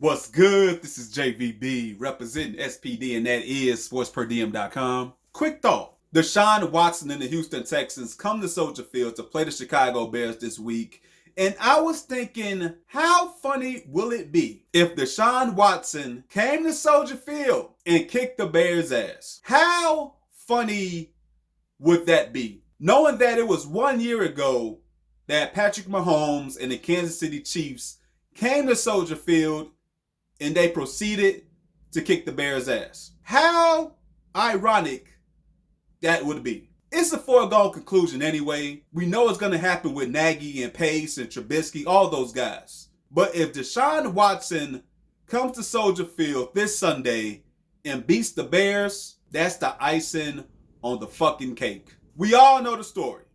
What's good? This is JVB representing SPD, and that is sportsperdiem.com. Quick thought. Deshaun Watson and the Houston Texans come to Soldier Field to play the Chicago Bears this week. And I was thinking, how funny will it be if Deshaun Watson came to Soldier Field and kicked the Bears' ass? How funny would that be? Knowing that it was 1 year ago that Patrick Mahomes and the Kansas City Chiefs came to Soldier Field and they proceeded to kick the Bears' ass. How ironic that would be. It's a foregone conclusion anyway. We know it's going to happen with Nagy and Pace and Trubisky, all those guys. But if Deshaun Watson comes to Soldier Field this Sunday and beats the Bears, that's the icing on the fucking cake. We all know the story.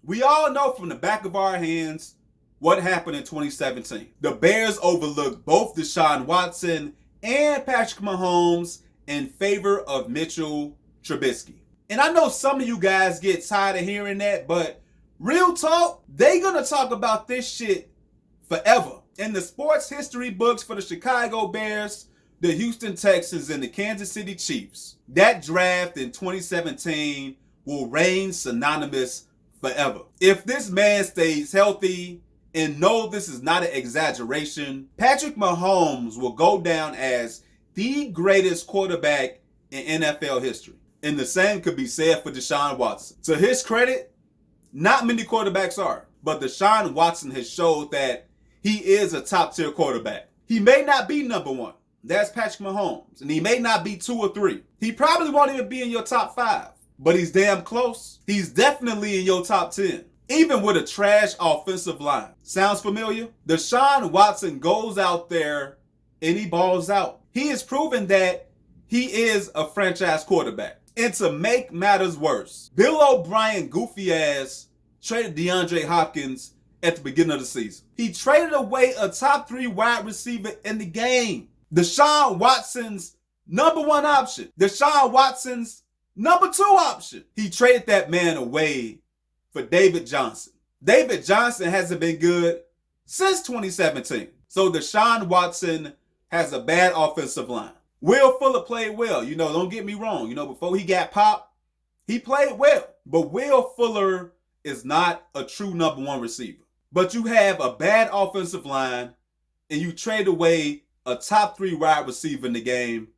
We all know from the back of our hands what happened in 2017. The Bears overlooked both Deshaun Watson and Patrick Mahomes in favor of Mitch Trubisky. And I know some of you guys get tired of hearing that, but real talk, they gonna talk about this shit forever. In the sports history books for the Chicago Bears, the Houston Texans, and the Kansas City Chiefs, that draft in 2017 will reign synonymous forever. If this man stays healthy, and no, this is not an exaggeration, Patrick Mahomes will go down as the greatest quarterback in NFL history. And the same could be said for Deshaun Watson. To his credit, not many quarterbacks are, but Deshaun Watson has showed that he is a top-tier quarterback. He may not be number one. That's Patrick Mahomes. And he may not be 2 or 3. He probably won't even be in your top 5. But he's damn close. He's definitely in your top 10. Even with a trash offensive line. Sounds familiar? Deshaun Watson goes out there and he balls out. He has proven that he is a franchise quarterback. And to make matters worse, Bill O'Brien goofy ass traded DeAndre Hopkins at the beginning of the season. He traded away a top 3 wide receiver in the game. Deshaun Watson's number 1 option. Deshaun Watson's number 2 option. He traded that man away for David Johnson. David Johnson hasn't been good since 2017. So Deshaun Watson has a bad offensive line. Will Fuller played well. Don't get me wrong. Before he got popped, he played well. But Will Fuller is not a true number 1 receiver. But you have a bad offensive line and you trade away a top 3 wide receiver in the game,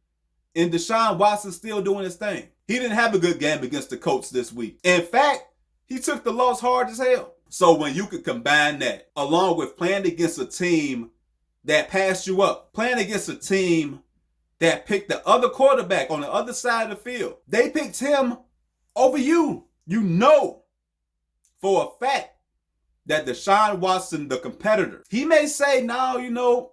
and Deshaun Watson's still doing his thing. He didn't have a good game against the Colts this week. In fact, he took the loss hard as hell. So when you could combine that, along with playing against a team that passed you up, playing against a team that picked the other quarterback on the other side of the field, they picked him over you. You know for a fact that Deshaun Watson, the competitor, he may say, no,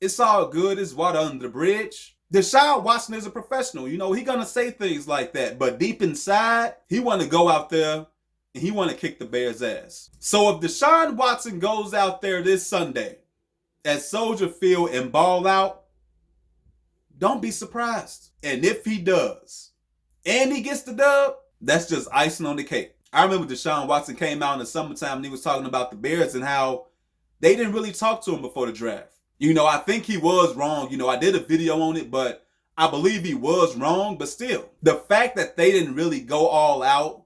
it's all good, it's water under the bridge. Deshaun Watson is a professional. He gonna say things like that. But deep inside, he want to go out there and he want to kick the Bears' ass. So if Deshaun Watson goes out there this Sunday at Soldier Field and ball out, don't be surprised. And if he does, and he gets the dub, that's just icing on the cake. I remember Deshaun Watson came out in the summertime and he was talking about the Bears and how they didn't really talk to him before the draft. I think he was wrong. I did a video on it, but I believe he was wrong. But still, the fact that they didn't really go all out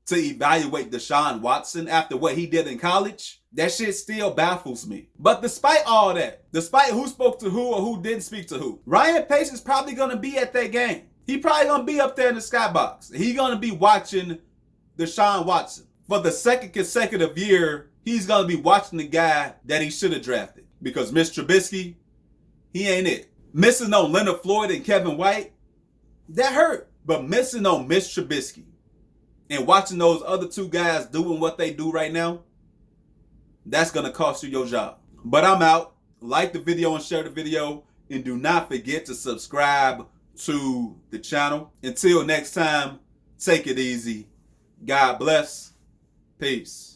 to evaluate Deshaun Watson after what he did in college, that shit still baffles me. But despite all that, despite who spoke to who or who didn't speak to who, Ryan Pace is probably going to be at that game. He probably going to be up there in the skybox. He's going to be watching Deshaun Watson. For the second consecutive year, he's going to be watching the guy that he should have drafted. Because Mitch Trubisky, he ain't it. Missing on Leonard Floyd and Kevin White, that hurt. But missing on Mitch Trubisky and watching those other 2 guys doing what they do right now, that's going to cost you your job. But I'm out. Like the video and share the video. And do not forget to subscribe to the channel. Until next time, take it easy. God bless. Peace.